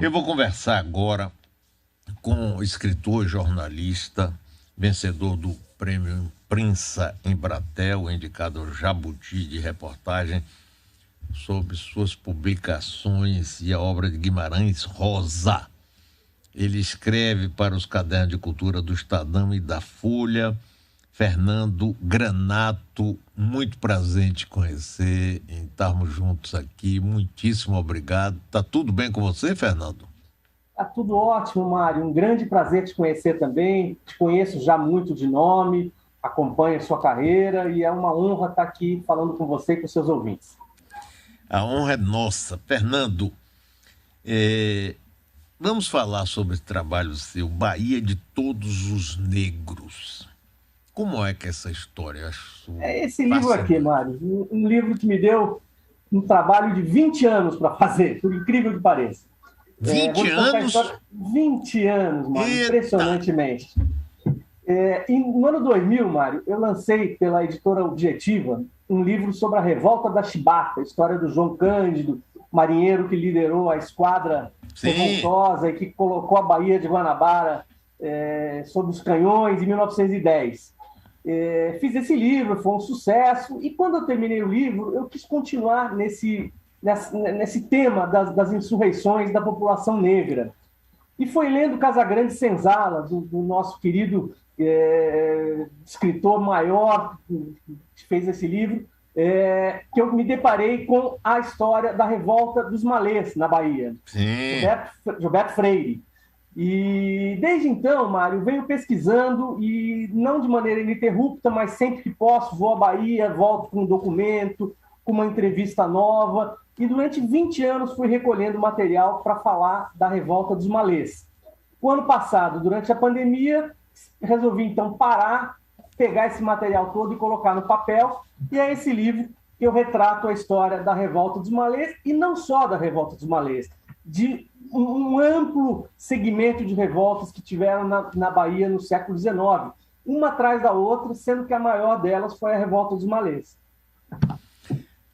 Eu vou conversar agora com o escritor e jornalista, vencedor do Prêmio Imprensa Embratel, indicado ao Jabuti de reportagem, sobre suas publicações e a obra de Guimarães Rosa. Ele escreve para os cadernos de cultura do Estadão e da Folha. Fernando Granato, muito prazer em te conhecer, em estarmos juntos aqui. Muitíssimo obrigado. Tá tudo bem com você, Fernando? Tá tudo ótimo, Mário. Um grande prazer te conhecer também. Te conheço já muito de nome, acompanho a sua carreira e é uma honra estar aqui falando com você e com seus ouvintes. A honra é nossa. Fernando, vamos falar sobre o trabalho seu, Bahia de Todos os Negros. Como é que é essa história? Acho Esse livro aqui, Mário, um livro que me deu um trabalho de 20 anos para fazer, por incrível que pareça. 20 anos? 20 anos, Mário, Eita. Impressionantemente. No ano 2000, Mário, eu lancei pela editora Objetiva um livro sobre a revolta da Chibata, a história do João Cândido, marinheiro que liderou a esquadra revoltosa e que colocou a Baía de Guanabara sob os canhões em 1910. Fiz esse livro, foi um sucesso, e quando eu terminei o livro, eu quis continuar nesse tema das insurreições da população negra. E foi lendo Casagrande Senzala, do nosso querido escritor maior que fez esse livro, que eu me deparei com a história da revolta dos malês na Bahia, Gilberto Freire. E desde então, Mário, venho pesquisando e não de maneira ininterrupta, mas sempre que posso, vou à Bahia, volto com um documento, com uma entrevista nova, e durante 20 anos fui recolhendo material para falar da revolta dos malês. O ano passado, durante a pandemia, resolvi então parar, pegar esse material todo e colocar no papel, e é esse livro que eu retrato a história da revolta dos malês, e não só da revolta dos malês, de um amplo segmento de revoltas que tiveram na Bahia no século XIX, uma atrás da outra, sendo que a maior delas foi a revolta dos malês.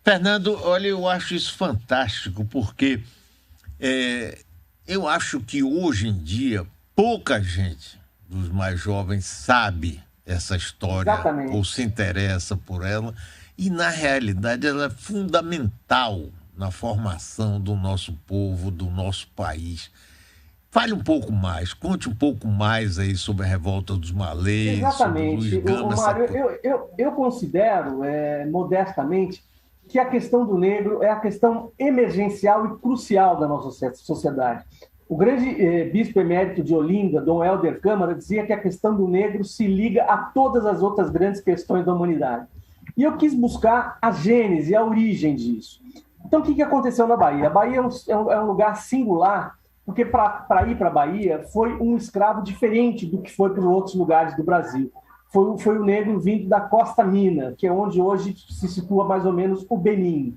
Fernando, olha, eu acho isso fantástico, porque eu acho que hoje em dia pouca gente dos mais jovens sabe essa história. Exatamente. Ou se interessa por ela, e na realidade ela é fundamental na formação do nosso povo, do nosso país. Fale um pouco mais, conte um pouco mais aí sobre a revolta dos malês. Exatamente. Mário, eu considero, modestamente, que a questão do negro é a questão emergencial e crucial da nossa sociedade. O grande bispo emérito de Olinda, Dom Helder Câmara, dizia que a questão do negro se liga a todas as outras grandes questões da humanidade. E eu quis buscar a gênese, a origem disso. Então, o que aconteceu na Bahia? A Bahia é um lugar singular, porque para ir para a Bahia foi um escravo diferente do que foi para outros lugares do Brasil. Foi o negro vindo da Costa Mina, que é onde hoje se situa mais ou menos o Benin.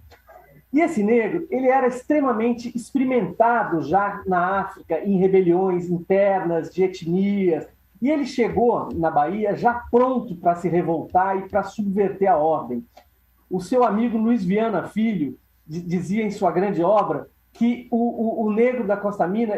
E esse negro, ele era extremamente experimentado já na África, em rebeliões internas, de etnias, e ele chegou na Bahia já pronto para se revoltar e para subverter a ordem. O seu amigo Luiz Viana Filho dizia em sua grande obra que o negro da Costa Mina,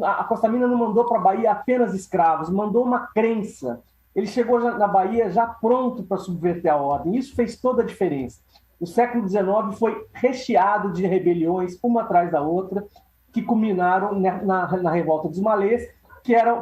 a Costa Mina não mandou para a Bahia apenas escravos, mandou uma crença. Ele chegou na Bahia já pronto para subverter a ordem. Isso fez toda a diferença. O século XIX foi recheado de rebeliões, uma atrás da outra, que culminaram na revolta dos malês,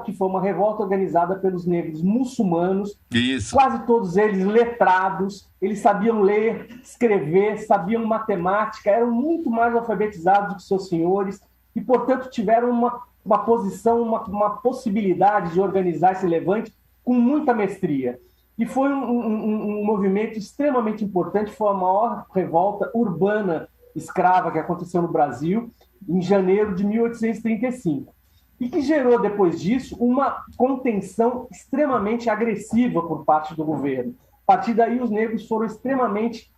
que foi uma revolta organizada pelos negros muçulmanos. Isso. Quase todos eles letrados, eles sabiam ler, escrever, sabiam matemática, eram muito mais alfabetizados do que seus senhores e, portanto, tiveram uma posição, uma possibilidade de organizar esse levante com muita mestria. E foi um movimento extremamente importante, foi a maior revolta urbana escrava que aconteceu no Brasil em janeiro de 1835. E que gerou, depois disso, uma contenção extremamente agressiva por parte do governo. A partir daí, os negros foram extremamente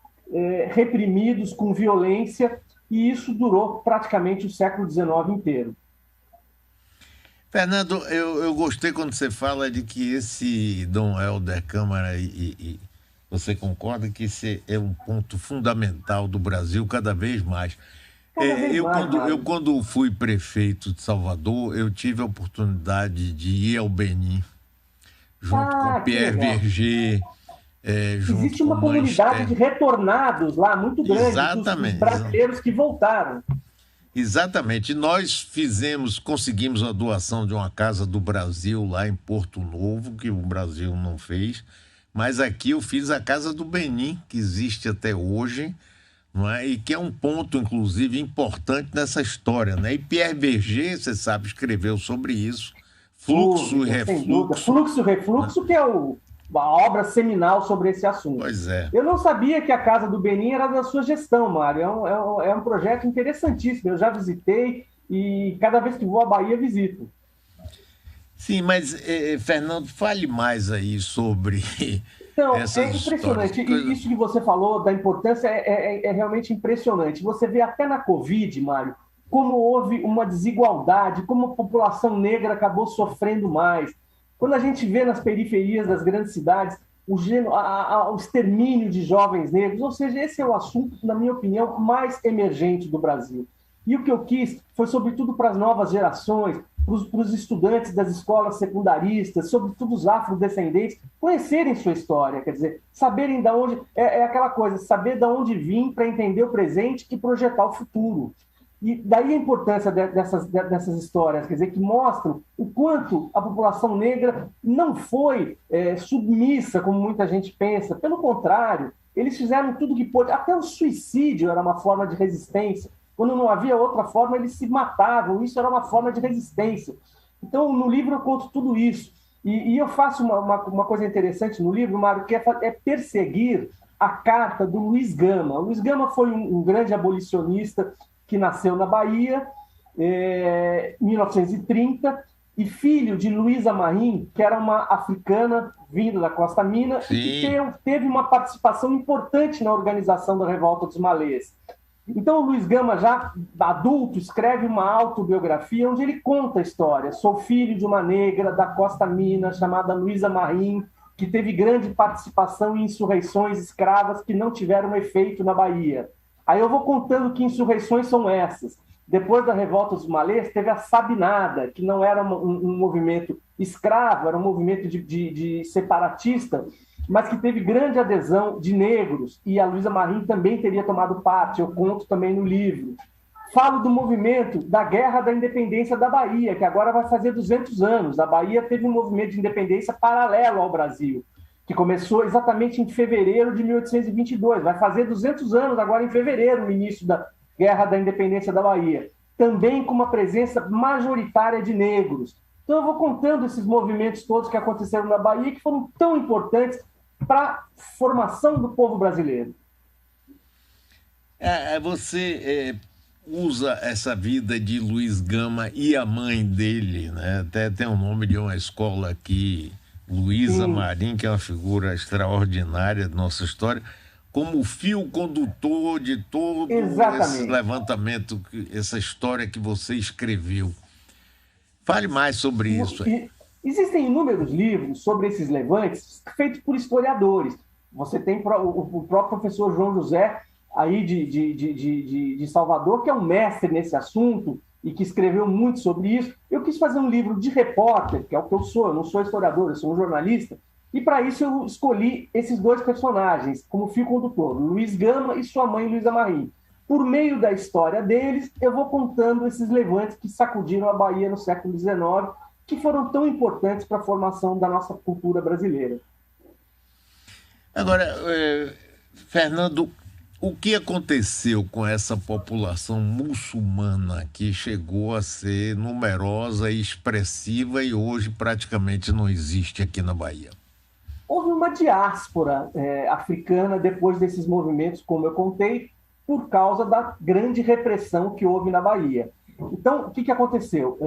reprimidos com violência, e isso durou praticamente o século XIX inteiro. Fernando, eu gostei quando você fala de que esse Dom Helder Câmara, e você concorda que esse é um ponto fundamental do Brasil cada vez mais. cada vez Eu, mais, quando, eu, Mário. quando fui prefeito de Salvador, eu tive a oportunidade de ir ao Benin, junto com Ah, que Pierre legal. Verger, junto Existe com uma Mãe comunidade de Esther. retornados lá muito grande, dos Exatamente, brasileiros que voltaram. exatamente. Nós conseguimos a doação de uma casa do Brasil lá em Porto Novo, que o Brasil não fez, mas aqui eu fiz a Casa do Benin, que existe até hoje, não é? E que é um ponto, inclusive, importante nessa história, né? E Pierre Berger, você sabe, escreveu sobre isso, fluxo e Dúvida, sem dúvida. refluxo, Fluxo e né? Refluxo, que é a obra seminal sobre esse assunto. Pois é. Eu não sabia que a Casa do Benin era da sua gestão, Mário. É um projeto interessantíssimo. Eu já visitei e cada vez que vou à Bahia, visito. Sim, mas, Fernando, fale mais aí sobre Então, essas é histórias. impressionante. E isso que você falou da importância é realmente impressionante. Você vê até na Covid, Mário, como houve uma desigualdade, como a população negra acabou sofrendo mais. Quando a gente vê nas periferias das grandes cidades o extermínio de jovens negros, ou seja, esse é o assunto, na minha opinião, mais emergente do Brasil. E o que eu quis foi, sobretudo, para as novas gerações, para os estudantes das escolas secundaristas, sobretudo os afrodescendentes, conhecerem sua história, quer dizer, saberem de onde. É aquela coisa, saber de onde vim para entender o presente e projetar o futuro. E daí a importância dessas histórias, quer dizer, que mostram o quanto a população negra não foi submissa, como muita gente pensa. Pelo contrário, eles fizeram tudo que pôde. Até o suicídio era uma forma de resistência. Quando não havia outra forma, eles se matavam. Isso era uma forma de resistência. Então, no livro eu conto tudo isso. E eu faço uma coisa interessante no livro, Mário, que é perseguir a carta do Luiz Gama. O Luiz Gama foi um grande abolicionista que nasceu na Bahia, em 1930, e filho de Luísa Marim, que era uma africana vinda da Costa Mina e que Sim, teve uma participação importante na organização da Revolta dos Malês. Então, o Luiz Gama, já adulto, escreve uma autobiografia onde ele conta a história. Sou filho de uma negra da Costa Mina chamada Luísa Marim, que teve grande participação em insurreições escravas que não tiveram efeito na Bahia. Aí eu vou contando que insurreições são essas. Depois da Revolta dos Malês, teve a Sabinada, que não era um movimento escravo, era um movimento de separatista, mas que teve grande adesão de negros, e a Luísa Marim também teria tomado parte, eu conto também no livro. Falo do movimento da Guerra da Independência da Bahia, que agora vai fazer 200 anos. A Bahia teve um movimento de independência paralelo ao Brasil, que começou exatamente em fevereiro de 1822. Vai fazer 200 anos agora em fevereiro, o início da Guerra da Independência da Bahia. Também com uma presença majoritária de negros. Então eu vou contando esses movimentos todos que aconteceram na Bahia, que foram tão importantes para a formação do povo brasileiro. você usa essa vida de Luiz Gama e a mãe dele, né? Até tem o nome de uma escola aqui, Luísa Sim, Marim, que é uma figura extraordinária da nossa história, como fio condutor de todo esse exatamente. levantamento, essa história que você escreveu. Fale mais sobre isso aí. E existem inúmeros livros sobre esses levantes feitos por historiadores. Você tem o próprio professor João José, aí de Salvador, que é um mestre nesse assunto e que escreveu muito sobre isso. Eu quis fazer um livro de repórter, que é o que eu não sou historiador, eu sou um jornalista, e para isso eu escolhi esses dois personagens como fio condutor, Luiz Gama e sua mãe Luísa Marim. Por meio da história deles, eu vou contando esses levantes que sacudiram a Bahia no século XIX, que foram tão importantes para a formação da nossa cultura brasileira. Agora, Fernando, o que aconteceu com essa população muçulmana que chegou a ser numerosa e expressiva e hoje praticamente não existe aqui na Bahia? Houve uma diáspora africana depois desses movimentos, como eu contei, por causa da grande repressão que houve na Bahia. Então, o que aconteceu?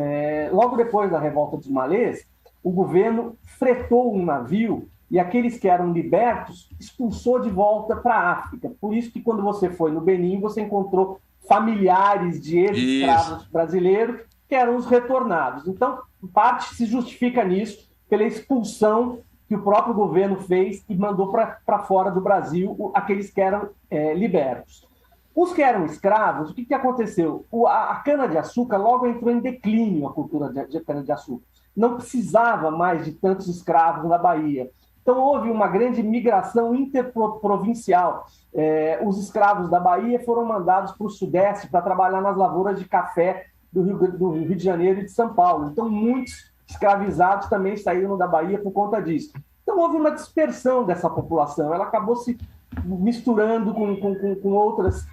Logo depois da Revolta dos Malês, o governo fretou um navio e aqueles que eram libertos expulsou de volta para a África. Por isso que quando você foi no Benin, você encontrou familiares de Isso. ex-escravos brasileiros que eram os retornados. Então, parte se justifica nisso, pela expulsão que o próprio governo fez e mandou para fora do Brasil aqueles que eram libertos. Os que eram escravos, o que aconteceu? A cana-de-açúcar logo entrou em declínio, a cultura de cana-de-açúcar. Não precisava mais de tantos escravos na Bahia. Então, houve uma grande migração interprovincial. Os escravos da Bahia foram mandados para o Sudeste para trabalhar nas lavouras de café do Rio de Janeiro e de São Paulo. Então, muitos escravizados também saíram da Bahia por conta disso. Então, houve uma dispersão dessa população. Ela acabou se misturando com outras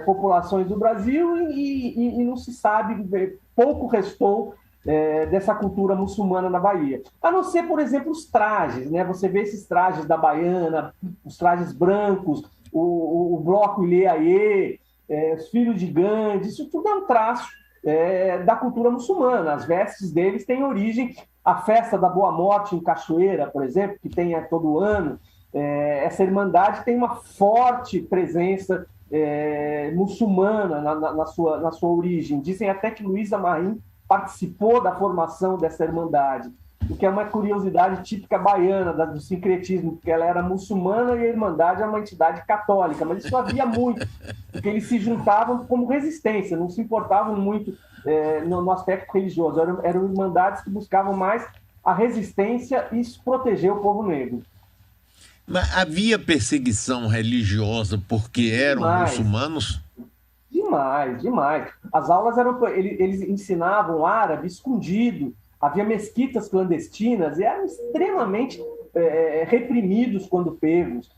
populações do Brasil e não se sabe, pouco restou dessa cultura muçulmana na Bahia. A não ser, por exemplo, os trajes, né? Você vê esses trajes da baiana, os trajes brancos, o bloco Ilê-Aie, os filhos de Gandhi, isso tudo é um traço da cultura muçulmana. As vestes deles têm origem. A festa da Boa Morte em Cachoeira, por exemplo, que tem todo ano, essa irmandade tem uma forte presença muçulmana na sua origem. Dizem até que Luísa Marim participou da formação dessa irmandade, o que é uma curiosidade típica baiana do sincretismo, porque ela era muçulmana e a irmandade é uma entidade católica, mas isso havia muito, porque eles se juntavam como resistência, não se importavam muito no aspecto religioso, eram irmandades que buscavam mais a resistência e proteger o povo negro. Mas havia perseguição religiosa porque eram muçulmanos? Demais. As aulas eles ensinavam árabe escondido, havia mesquitas clandestinas e eram extremamente reprimidos quando pegos.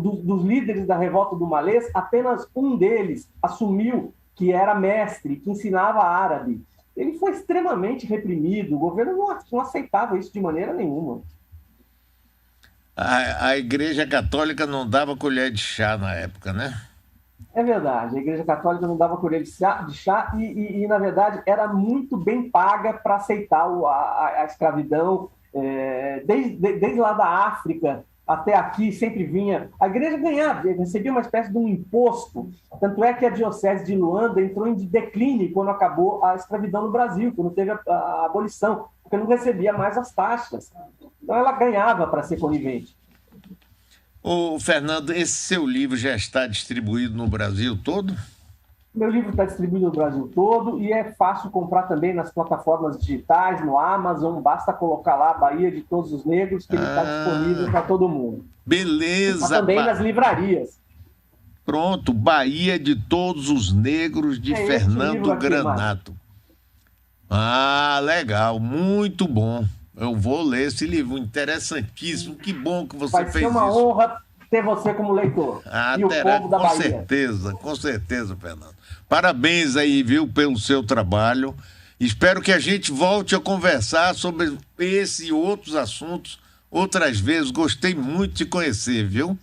Dos líderes da revolta do Malês, apenas um deles assumiu que era mestre, que ensinava árabe. Ele foi extremamente reprimido, o governo não aceitava isso de maneira nenhuma. A Igreja Católica não dava colher de chá na época, né? É verdade, a Igreja Católica não dava colher de chá e na verdade, era muito bem paga para aceitar a escravidão. Desde lá da África até aqui, sempre vinha... A Igreja ganhava, recebia uma espécie de um imposto. Tanto é que a Diocese de Luanda entrou em declínio quando acabou a escravidão no Brasil, quando teve a abolição, porque não recebia mais as taxas. Então, ela ganhava para ser conivente. Ô, Fernando, esse seu livro já está distribuído no Brasil todo? Meu livro está distribuído no Brasil todo e é fácil comprar também nas plataformas digitais, no Amazon. Basta colocar lá Bahia de Todos os Negros, que ele está disponível para todo mundo. Beleza. Mas também nas livrarias. Pronto, Bahia de Todos os Negros, de Fernando Granato. Legal, muito bom. Eu vou ler esse livro, interessantíssimo. Que bom que você fez isso. Vai ser uma honra ter você como leitor. E terá, o povo da Bahia. Com certeza, Fernando. Parabéns aí, viu, pelo seu trabalho. Espero que a gente volte a conversar sobre esse e outros assuntos outras vezes. Gostei muito de conhecer, viu?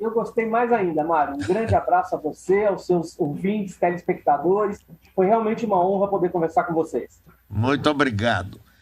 Eu gostei mais ainda, Mário. Um grande abraço a você, aos seus ouvintes, telespectadores. Foi realmente uma honra poder conversar com vocês. Muito obrigado.